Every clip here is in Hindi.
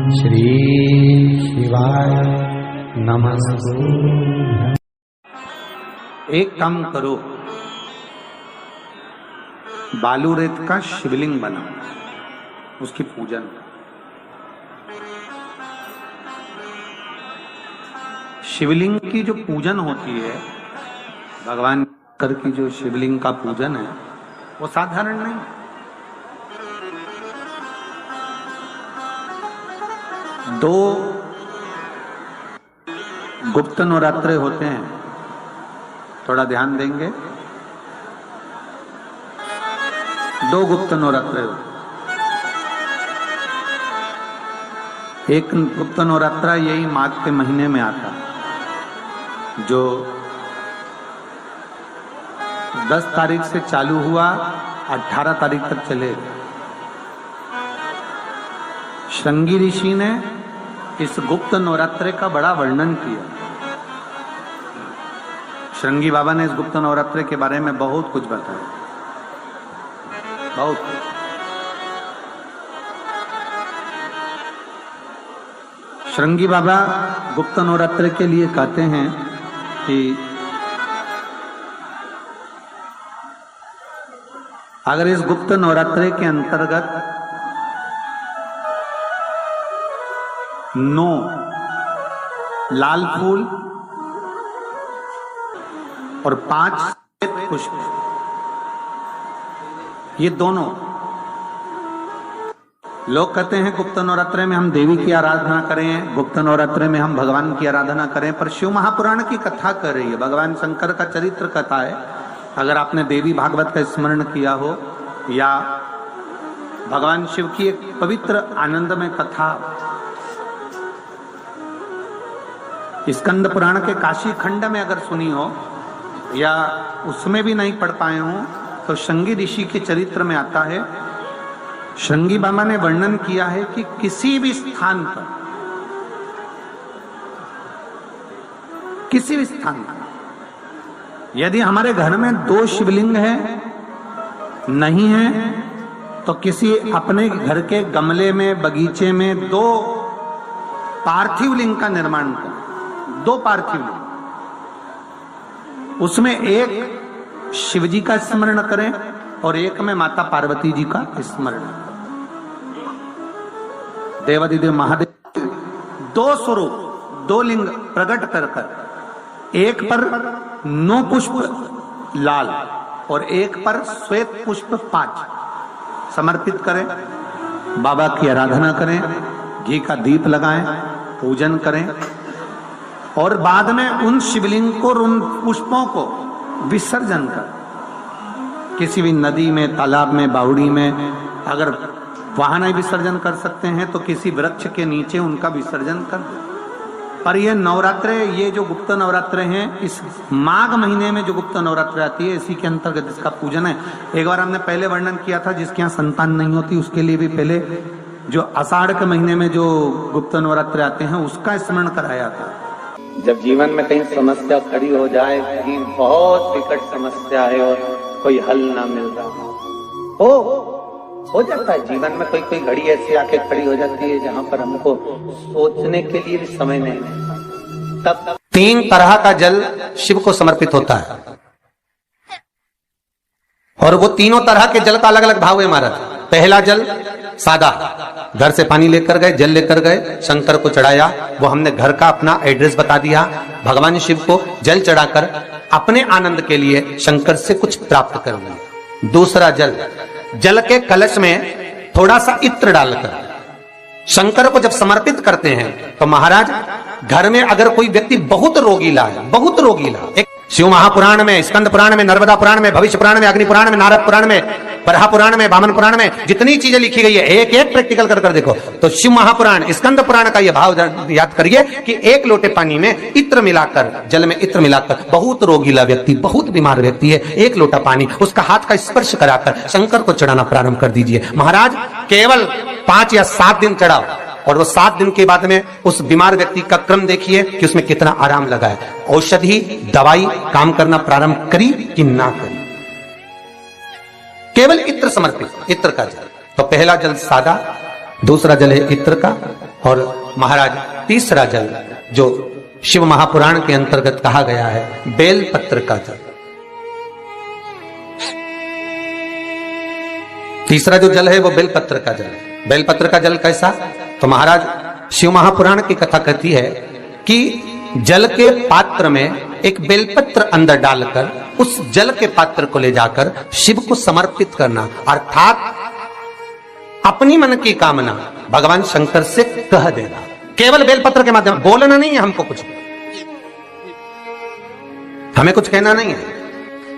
श्री शिवाय नमः। एक काम करो, बालू रेत का शिवलिंग बनाओ, उसकी पूजन। शिवलिंग की जो पूजन होती है, भगवान कर की जो शिवलिंग का पूजन है, वो साधारण नहीं। दो गुप्त नवरात्रे होते हैं, थोड़ा ध्यान देंगे। दो गुप्त नवरात्रे होते, एक गुप्त नवरात्रा यही माघ के महीने में आता, जो 10 तारीख से चालू हुआ, 18 तारीख तक चले। श्रृंगी ऋषि ने इस गुप्त नवरात्रे का बड़ा वर्णन किया। श्रृंगी बाबा ने इस गुप्त नवरात्रे के बारे में बहुत कुछ बताया, बहुत। श्रृंगी बाबा गुप्त नवरात्रे के लिए कहते हैं कि अगर इस गुप्त नवरात्रे के अंतर्गत 9 लाल फूल और 5 श्वेत पुष्प, ये दोनों, लोग कहते हैं गुप्त नवरात्रे में हम देवी की आराधना करें, गुप्त नवरात्रे में हम भगवान की आराधना करें, पर शिव महापुराण की कथा कर रही है, भगवान शंकर का चरित्र कथा है। अगर आपने देवी भागवत का स्मरण किया हो या भगवान शिव की एक पवित्र आनंदमय कथा स्कंद पुराण के काशी खंड में अगर सुनी हो या उसमें भी नहीं पढ़ पाए हो, तो श्रृंगी ऋषि के चरित्र में आता है। श्रृंगी बाबा ने वर्णन किया है कि किसी भी स्थान पर, किसी भी स्थान पर यदि हमारे घर में 2 शिवलिंग है, नहीं है, तो किसी अपने घर के गमले में, बगीचे में 2 पार्थिव लिंग का निर्माण करें। 2 पार्थिव लिंग, उसमें एक शिव जी का स्मरण करें और एक में माता पार्वती जी का स्मरण। देवादिदेव महादेव 2 स्वरूप, 2 लिंग प्रकट कर कर, एक पर 9 पुष्प लाल और एक पर श्वेत पुष्प 5 समर्पित करें, बाबा की आराधना करें, घी का दीप लगाएं, पूजन करें और बाद में उन शिवलिंग को, उन पुष्पों को विसर्जन कर किसी भी नदी में, तालाब में, बावड़ी में, अगर वहां नहीं विसर्जन कर सकते हैं तो किसी वृक्ष के नीचे उनका विसर्जन कर दे। पर ये नवरात्रे, ये जो गुप्त नवरात्रे हैं, इस माघ महीने में जो गुप्त नवरात्रे आती है, इसी के अंतर्गत इसका पूजन है। एक बार हमने पहले वर्णन किया था, जिसके यहाँ संतान नहीं होती उसके लिए भी पहले जो आषाढ़ के महीने में जो गुप्त नवरात्रे आते हैं उसका स्मरण कराया था। जब जीवन में कहीं समस्या खड़ी हो जाए, कहीं बहुत विकट समस्या है और कोई हल ना मिल रहा हो जाता है जीवन में, कोई घड़ी ऐसी आके खड़ी हो जाती है जहां पर हमको सोचने के लिए भी समय नहीं मिलता। तब 3 तरह का जल शिव को समर्पित होता है और वो तीनों तरह के जल का अलग अलग भाव है हमारा। पहला जल सादा, घर से पानी लेकर गए, जल लेकर गए, शंकर को चढ़ाया, वो हमने घर का अपना एड्रेस बता दिया, भगवान शिव को जल चढ़ाकर अपने आनंद के लिए शंकर से कुछ प्राप्त कर लिया। दूसरा जल, जल के कलश में थोड़ा सा इत्र डालकर शंकर को जब समर्पित करते हैं, तो महाराज घर में अगर कोई व्यक्ति बहुत रोगीला है, बहुत रोगीला, एक शिव महापुराण में, स्कंद पुराण में, नर्मदा पुराण में, भविष्य पुराण में, अग्नि पुराण में, नारद पुराण में, बरहा पुराण में, वामन पुराण में, जितनी चीजें लिखी गई है, एक एक प्रैक्टिकल कर देखो। तो शिव महापुराण, स्कंद पुराण का यह भाव याद करिए कि 1 लोटे पानी में इत्र मिलाकर, जल में इत्र मिलाकर, बहुत रोगीला व्यक्ति, बहुत बीमार व्यक्ति है, 1 लोटा पानी उसका हाथ का स्पर्श कराकर शंकर को चढ़ाना प्रारंभ कर दीजिए। महाराज केवल 5 या 7 दिन चढ़ाओ और वो 7 दिन के बाद में उस बीमार व्यक्ति का क्रम देखिए कि उसमें कितना आराम लगा है। औषधि, दवाई काम करना प्रारंभ करी कि ना करी। केवल इत्र समर्पित, इत्र का जल। तो पहला जल सादा, दूसरा जल है इत्र का और महाराज तीसरा जल जो शिव महापुराण के अंतर्गत कहा गया है, बेलपत्र का जल। तीसरा जो जल है वो बेलपत्र का जल। बेलपत्र का जल कैसा? तो महाराज शिव महापुराण की कथा कहती है कि जल के पात्र में एक बेलपत्र अंदर डालकर उस जल के पात्र को ले जाकर शिव को समर्पित करना, अर्थात अपनी मन की कामना भगवान शंकर से कह देना, केवल बेलपत्र के माध्यम। बोलना नहीं है हमको, कुछ हमें कुछ कहना नहीं है।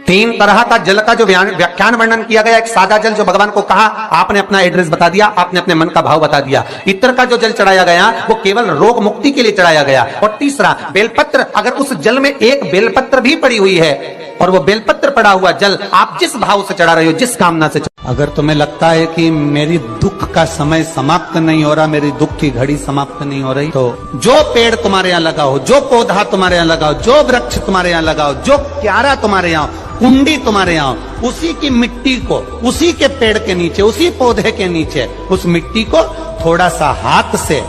3 तरह का जल का जो व्याख्यान वर्णन किया गया, एक सादा जल जो भगवान को कहा, आपने अपना एड्रेस बता दिया, आपने अपने मन का भाव बता दिया। इत्र का जो जल चढ़ाया गया वो केवल रोग मुक्ति के लिए चढ़ाया गया। और तीसरा बेलपत्र, अगर उस जल में एक बेलपत्र भी पड़ी हुई है और वो बेलपत्र पड़ा हुआ जल आप जिस भाव से चढ़ा रहे हो, जिस कामना से, अगर तुम्हें लगता है कि मेरी दुख का समय समाप्त नहीं हो रहा, मेरी दुख की घड़ी समाप्त नहीं हो रही, तो जो पेड़ तुम्हारे यहाँ लगाओ, जो पौधा तुम्हारे यहाँ लगाओ, जो वृक्ष तुम्हारे यहाँ लगाओ, जो क्यारा तुम्हारे यहाँ, कुंडी तुम्हारे यहाँ, उसी की मिट्टी को, उसी के पेड़ के नीचे, उसी पौधे के नीचे, उस मिट्टी को थोड़ा सा हाथ से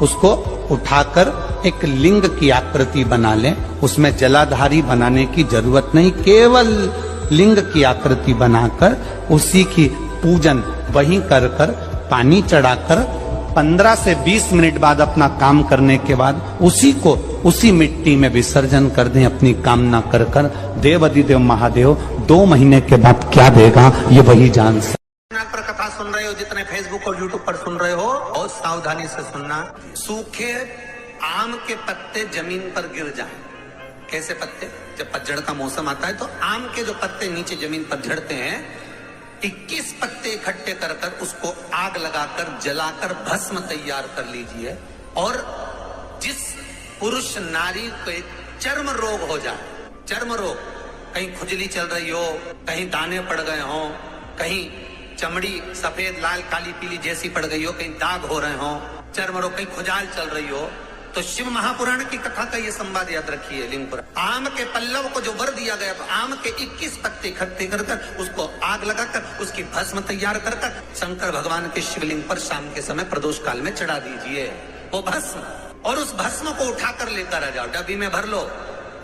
उसको उठाकर एक लिंग की आकृति बना लें। उसमें जलाधारी बनाने की जरूरत नहीं, केवल लिंग की आकृति बनाकर उसी की पूजन वहीं कर कर पानी चढ़ाकर 15 से 20 मिनट बाद अपना काम करने के बाद उसी को उसी मिट्टी में विसर्जन कर दें, अपनी कामना कर कर। देव अधिदेव महादेव 2 महीने के बाद क्या देगा ये वही जान सकता। पर कथा सुन रहे हो, जितने फेसबुक और यूट्यूब पर सुन रहे हो, बहुत सावधानी से सुनना। सूखे आम के पत्ते जमीन पर गिर जाएं। कैसे पत्ते? जब पतझड़ का मौसम आता है तो आम के जो पत्ते नीचे जमीन पर झड़ते हैं, 21 पत्ते इकट्ठे कर कर उसको आग लगाकर जलाकर भस्म तैयार कर लीजिए। और जिस पुरुष नारी को एक चर्म रोग हो जाए, चर्म रोग, कहीं खुजली चल रही हो, कहीं दाने पड़ गए हो, कहीं चमड़ी सफेद लाल काली पीली जैसी पड़ गई हो, कहीं दाग हो रहे हो, चर्म रोग, कहीं खुजाल चल रही हो, तो शिव महापुराण की कथा का ये संवाद याद रखिए। लिंग आम के पल्लव को जो वर दिया गया, तो आम के 21 पत्ते इकट्ठे कर कर उसको आग लगाकर उसकी भस्म तैयार कर कर शंकर भगवान के शिवलिंग पर शाम के समय प्रदोष काल में चढ़ा दीजिए वो भस्म। और उस भस्म को उठाकर लेकर आ जाओ, डब्बी में भर लो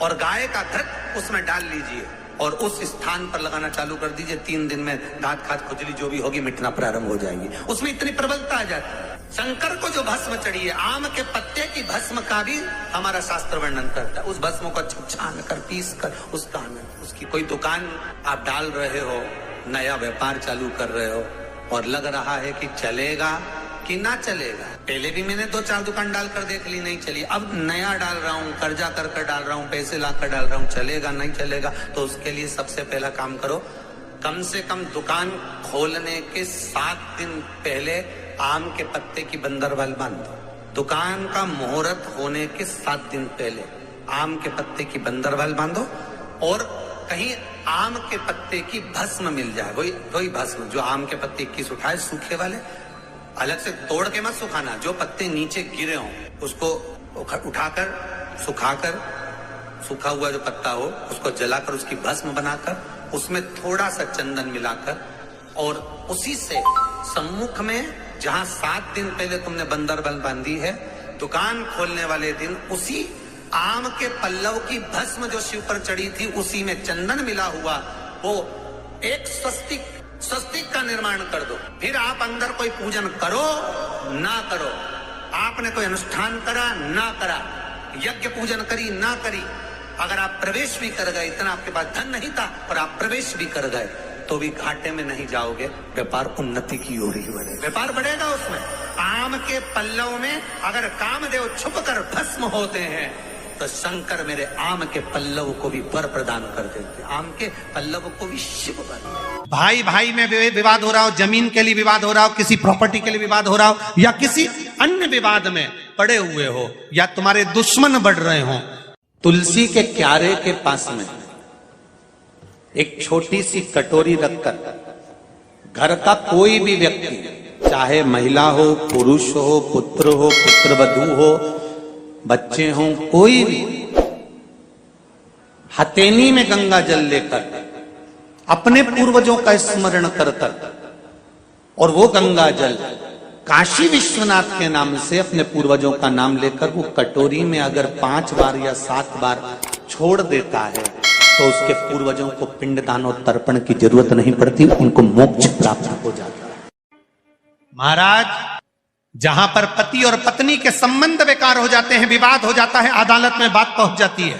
और गाय का घृत उसमें डाल लीजिए और उस स्थान पर लगाना चालू कर दीजिए। 3 दिन में दांत खात खुजली जो भी होगी मिटना प्रारंभ हो जाएगी। उसमें इतनी प्रबलता आ जाती है। शंकर को जो भस्म चढ़ी है, आम के पत्ते की भस्म का भी हमारा शास्त्र वर्णन करता है। उस भस्म को छान कर पीस कर उसका उसकी कोई दुकान आप डाल रहे हो, नया व्यापार चालू कर रहे हो और लग रहा है कि चलेगा कि ना चलेगा। पहले भी मैंने 2-4 दुकान डालकर देख ली, नहीं चली। अब नया डाल रहा हूँ, कर्जा कर कर डाल रहा हूँ, पैसे लाकर डाल रहा हूँ, चलेगा नहीं चलेगा। तो उसके लिए सबसे पहला काम करो, कम से कम दुकान खोलने के 7 दिन पहले आम के पत्ते की बंदरवाल बांधो। दुकान का मुहूर्त होने के 7 दिन पहले आम के पत्ते की बंदरवाल बांधो और कहीं आम के पत्ते की भस्म मिल जाए, वही भस्म जो आम के पत्ते 21 उठाए सूखे वाले, अलग से तोड़ के मत सुखाना, जो पत्ते नीचे गिरे हों उसको उठाकर सुखाकर, सूखा हुआ जो पत्ता हो उसको जलाकर उसकी भस्म बनाकर उसमें थोड़ा सा चंदन मिलाकर और उसी से सम्मुख में जहां 7 दिन पहले तुमने बंदरबल बांधी है, दुकान खोलने वाले दिन उसी आम के पल्लव की भस्म जो शिव पर चढ़ी थी उसी में चंदन मिला हुआ वो एक स्वस्तिक का निर्माण कर दो। फिर आप अंदर कोई पूजन करो ना करो, आपने कोई अनुष्ठान करा ना करा, यज्ञ पूजन करी ना करी, अगर आप प्रवेश भी कर गए, इतना आपके पास धन नहीं था और आप प्रवेश भी कर गए तो भी घाटे में नहीं जाओगे, व्यापार उन्नति की ओर ही बढ़ेगा, व्यापार बढ़ेगा। उसमें आम के पल्लव में अगर कामदेव छुप कर भस्म होते हैं तो शंकर मेरे आम के पल्लव को भी वर प्रदान कर देते, आम के पल्लव को भी शिव वर। भाई भाई में विवाद हो रहा हो, जमीन के लिए विवाद हो रहा हो, किसी प्रॉपर्टी के लिए विवाद हो रहा हो या किसी अन्य विवाद में पड़े हुए हो या तुम्हारे दुश्मन बढ़ रहे हो, तुलसी के क्यारे के पास में एक छोटी सी कटोरी रखकर घर का कोई भी व्यक्ति, चाहे महिला हो, पुरुष हो, पुत्रवधू हो, बच्चे हों, कोई भी हथेली में गंगा जल लेकर अपने पूर्वजों का स्मरण कर कर और वो गंगा जल काशी विश्वनाथ के नाम से अपने पूर्वजों का नाम लेकर वो कटोरी में अगर 5 बार या 7 बार छोड़ देता है तो उसके पूर्वजों को पिंडदान और तर्पण की जरूरत नहीं पड़ती, उनको मोक्ष प्राप्त हो जाता है। महाराज, जहां पर पति और पत्नी के संबंध बेकार हो जाते हैं, विवाद हो जाता है, अदालत में बात पहुंच जाती है,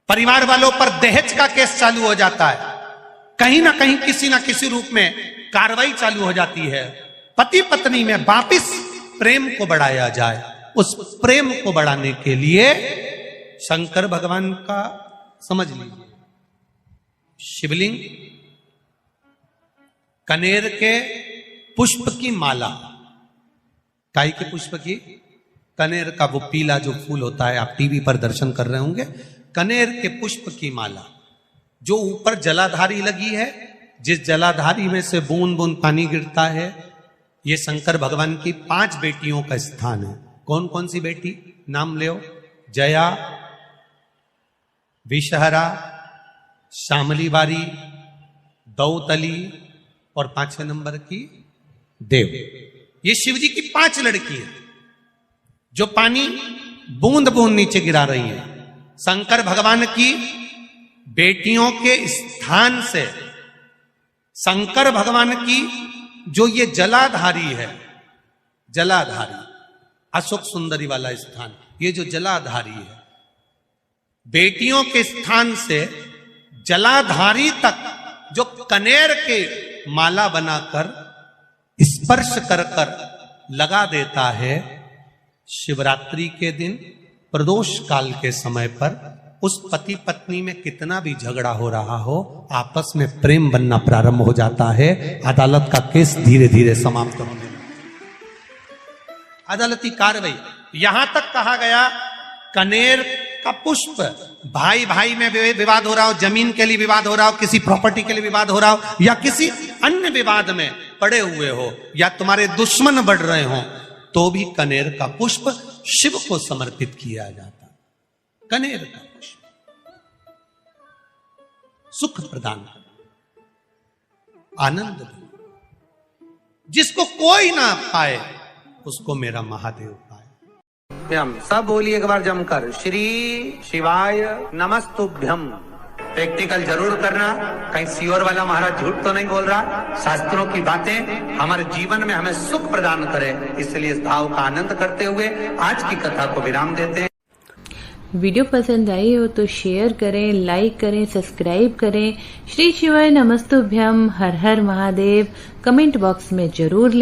परिवार वालों पर दहेज का केस चालू हो जाता है, कहीं ना कहीं किसी ना किसी रूप में कार्रवाई चालू हो जाती है, पति पत्नी में वापिस प्रेम को बढ़ाया जाए। उस प्रेम को बढ़ाने के लिए शंकर भगवान का समझ लीजिए, शिवलिंग, कनेर के पुष्प की माला, काई के पुष्प की, कनेर का वो पीला जो फूल होता है, आप टीवी पर दर्शन कर रहे होंगे, कनेर के पुष्प की माला जो ऊपर जलाधारी लगी है, जिस जलाधारी में से बूंद बूंद पानी गिरता है, ये शंकर भगवान की 5 बेटियों का स्थान है। कौन कौन सी बेटी, नाम ले, जया, विषहरा, श्यामली बारी, दौतली और 5वें नंबर की देव। ये शिव जी की 5 लड़की है जो पानी बूंद बूंद नीचे गिरा रही है। शंकर भगवान की बेटियों के स्थान से शंकर भगवान की जो ये जलाधारी है, जलाधारी अशोक सुंदरी वाला स्थान, ये जो जलाधारी है, बेटियों के स्थान से जलाधारी तक जो कनेर के माला बनाकर स्पर्श कर कर लगा देता है, शिवरात्रि के दिन प्रदोष काल के समय पर उस पति पत्नी में कितना भी झगड़ा हो रहा हो, आपस में प्रेम बनना प्रारंभ हो जाता है। अदालत का केस धीरे धीरे समाप्त होने लगता है। अदालती कार्रवाई, यहां तक कहा गया कनेर का पुष्प, भाई भाई में विवाद हो रहा हो, जमीन के लिए विवाद हो रहा हो, किसी प्रॉपर्टी के लिए विवाद हो रहा हो, या किसी अन्य विवाद में पड़े हुए हो, या तुम्हारे दुश्मन बढ़ रहे हो, तो भी कनेर का पुष्प शिव को समर्पित किया जाता। कनेर का पुष्प सुख प्रदान कर, आनंद दे, जिसको कोई ना पाए उसको मेरा महादेव पाए। हम सब बोलिए एक बार जमकर, श्री शिवाय नमस्तुभ्यम। प्रैक्टिकल जरूर करना, कहीं सियोर वाला महाराज झूठ तो नहीं बोल रहा। शास्त्रों की बातें हमारे जीवन में हमें सुख प्रदान करे, इसलिए इस भाव का आनंद करते हुए आज की कथा को विराम देते हैं। वीडियो पसंद आई हो तो शेयर करें, लाइक करें, सब्सक्राइब करें। श्री शिवाय नमस्तुभ्यम, हर हर महादेव कमेंट बॉक्स में जरूर